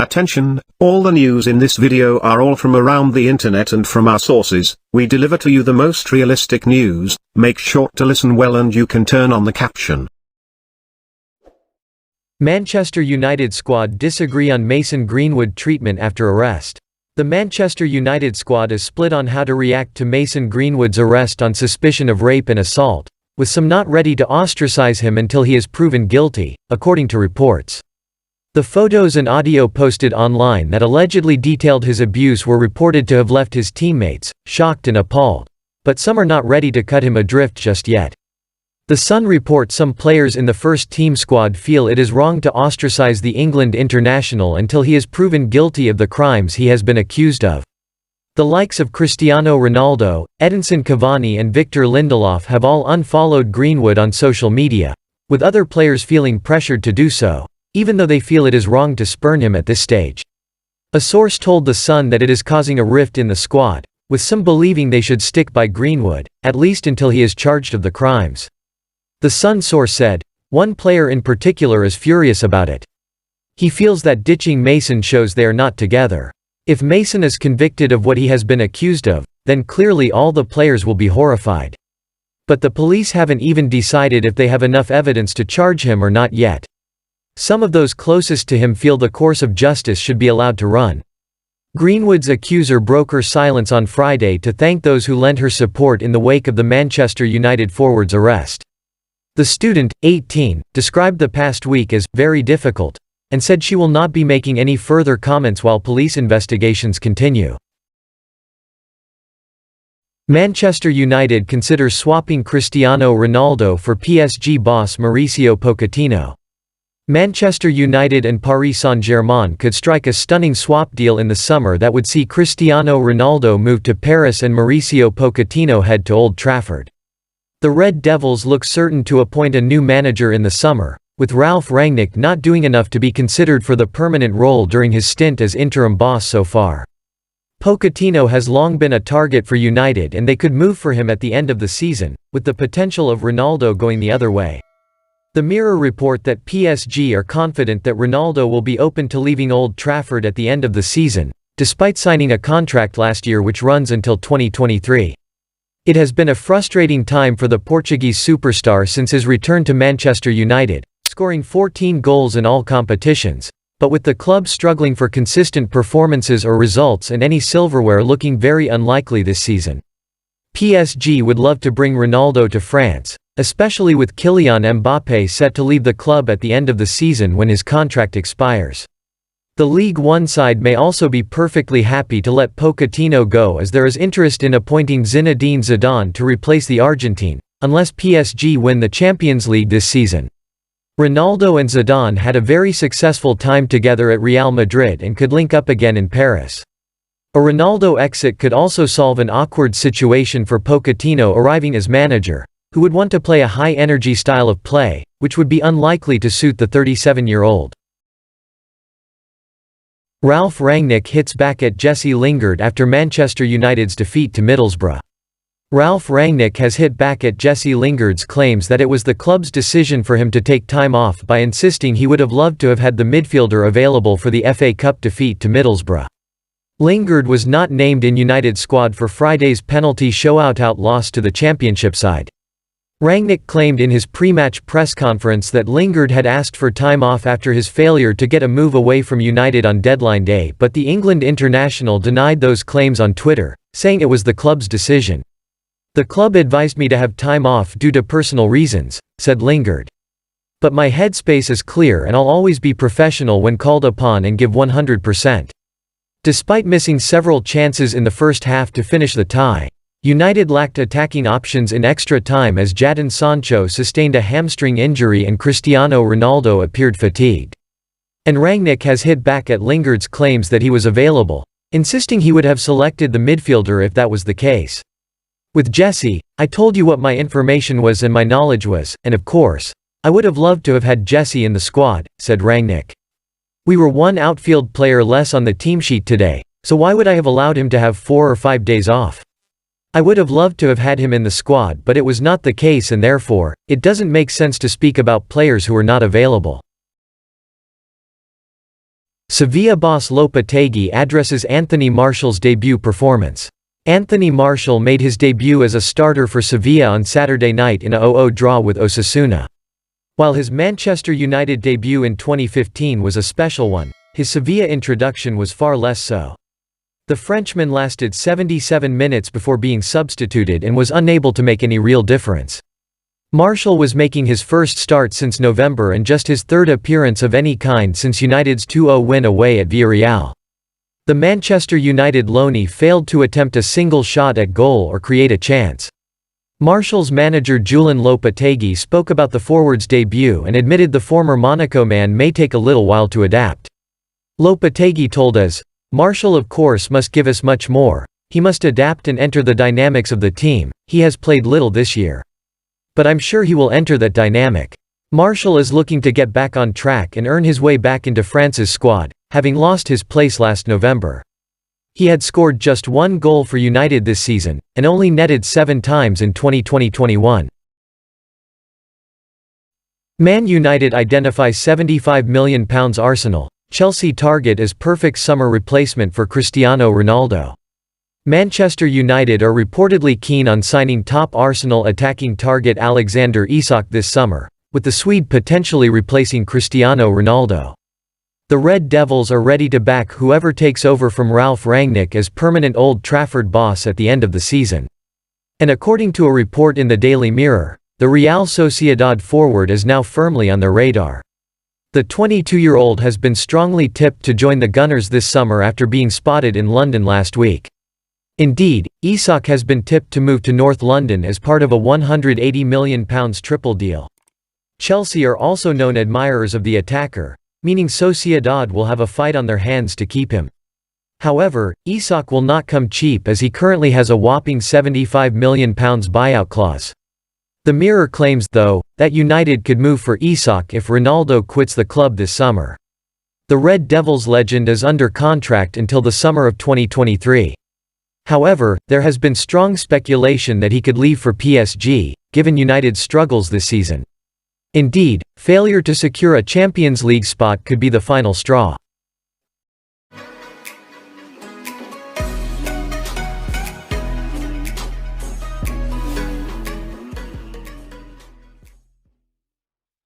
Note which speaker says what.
Speaker 1: Attention, all the news in this video are all from around the internet and from our sources. We deliver to you the most realistic news. Make sure to listen well and you can turn on the caption.
Speaker 2: Manchester United squad disagree on Mason Greenwood treatment after arrest. The Manchester United squad is split on how to react to Mason Greenwood's arrest on suspicion of rape and assault, with some not ready to ostracize him until he is proven guilty, according to reports. The photos and audio posted online that allegedly detailed his abuse were reported to have left his teammates shocked and appalled. But some are not ready to cut him adrift just yet. The Sun reports some players in the first-team squad feel it is wrong to ostracize the England international until he is proven guilty of the crimes he has been accused of. The likes of Cristiano Ronaldo, Edinson Cavani and Victor Lindelof have all unfollowed Greenwood on social media, with other players feeling pressured to do so, even though they feel it is wrong to spurn him at this stage. A source told The Sun that it is causing a rift in the squad, with some believing they should stick by Greenwood, at least until he is charged of the crimes. The Sun source said, "One player in particular is furious about it. He feels that ditching Mason shows they are not together. If Mason is convicted of what he has been accused of, then clearly all the players will be horrified. But the police haven't even decided if they have enough evidence to charge him or not yet. Some of those closest to him feel the course of justice should be allowed to run." Greenwood's accuser broke her silence on Friday to thank those who lent her support in the wake of the Manchester United forward's arrest. The student, 18, described the past week as very difficult, and said she will not be making any further comments while police investigations continue. Manchester United considers swapping Cristiano Ronaldo for PSG boss Mauricio Pochettino. Manchester United and Paris Saint-Germain could strike a stunning swap deal in the summer that would see Cristiano Ronaldo move to Paris and Mauricio Pochettino head to Old Trafford. The Red Devils look certain to appoint a new manager in the summer, with Ralf Rangnick not doing enough to be considered for the permanent role during his stint as interim boss so far. Pochettino has long been a target for United and they could move for him at the end of the season, with the potential of Ronaldo going the other way. The Mirror report that PSG are confident that Ronaldo will be open to leaving Old Trafford at the end of the season, despite signing a contract last year which runs until 2023. It has been a frustrating time for the Portuguese superstar since his return to Manchester United, scoring 14 goals in all competitions, but with the club struggling for consistent performances or results and any silverware looking very unlikely this season. PSG would love to bring Ronaldo to France, especially with Kylian Mbappé set to leave the club at the end of the season when his contract expires. The League One side may also be perfectly happy to let Pochettino go as there is interest in appointing Zinedine Zidane to replace the Argentine, unless PSG win the Champions League this season. Ronaldo and Zidane had a very successful time together at Real Madrid and could link up again in Paris. A Ronaldo exit could also solve an awkward situation for Pochettino arriving as manager, who would want to play a high-energy style of play, which would be unlikely to suit the 37-year-old. Ralf Rangnick hits back at Jesse Lingard after Manchester United's defeat to Middlesbrough. Ralf Rangnick has hit back at Jesse Lingard's claims that it was the club's decision for him to take time off by insisting he would have loved to have had the midfielder available for the FA Cup defeat to Middlesbrough. Lingard was not named in United's squad for Friday's penalty shootout loss to the Championship side. Rangnick claimed in his pre-match press conference that Lingard had asked for time off after his failure to get a move away from United on deadline day, but the England international denied those claims on Twitter, saying it was the club's decision. "The club advised me to have time off due to personal reasons," said Lingard. "But my headspace is clear and I'll always be professional when called upon and give 100%. Despite missing several chances in the first half to finish the tie, United lacked attacking options in extra time as Jadon Sancho sustained a hamstring injury and Cristiano Ronaldo appeared fatigued." And Rangnick has hit back at Lingard's claims that he was available, insisting he would have selected the midfielder if that was the case. "With Jesse, I told you what my information was and my knowledge was, and of course, I would have loved to have had Jesse in the squad," said Rangnick. "We were one outfield player less on the team sheet today, so why would I have allowed him to have 4 or 5 days off? I would have loved to have had him in the squad, but it was not the case and therefore, it doesn't make sense to speak about players who are not available." Sevilla boss Lopetegui addresses Anthony Martial's debut performance. Anthony Martial made his debut as a starter for Sevilla on Saturday night in a 0-0 draw with Osasuna. While his Manchester United debut in 2015 was a special one, his Sevilla introduction was far less so. The Frenchman lasted 77 minutes before being substituted and was unable to make any real difference. Martial was making his first start since November and just his third appearance of any kind since United's 2-0 win away at Villarreal. The Manchester United loanee failed to attempt a single shot at goal or create a chance. Martial's manager Julen Lopetegui spoke about the forward's debut and admitted the former Monaco man may take a little while to adapt. Lopetegui told us, "Martial of course must give us much more, he must adapt and enter the dynamics of the team, he has played little this year. But I'm sure he will enter that dynamic. Martial is looking to get back on track and earn his way back into France's squad, having lost his place last November. He had scored just one goal for United this season, and only netted 7 times in 2020-21. Man United identify £75 million Arsenal, Chelsea target as perfect summer replacement for Cristiano Ronaldo. Manchester United are reportedly keen on signing top Arsenal attacking target Alexander Isak this summer, with the Swede potentially replacing Cristiano Ronaldo. The Red Devils are ready to back whoever takes over from Ralf Rangnick as permanent Old Trafford boss at the end of the season. And according to a report in the Daily Mirror, the Real Sociedad forward is now firmly on their radar. The 22-year-old has been strongly tipped to join the Gunners this summer after being spotted in London last week. Indeed, Isak has been tipped to move to North London as part of a £180 million triple deal. Chelsea are also known admirers of the attacker, meaning Sociedad will have a fight on their hands to keep him. However, Isak will not come cheap as he currently has a whopping £75 million buyout clause. The Mirror claims, though, that United could move for Isak if Ronaldo quits the club this summer. The Red Devils legend is under contract until the summer of 2023. However, there has been strong speculation that he could leave for PSG, given United's struggles this season. Indeed, failure to secure a Champions League spot could be the final straw.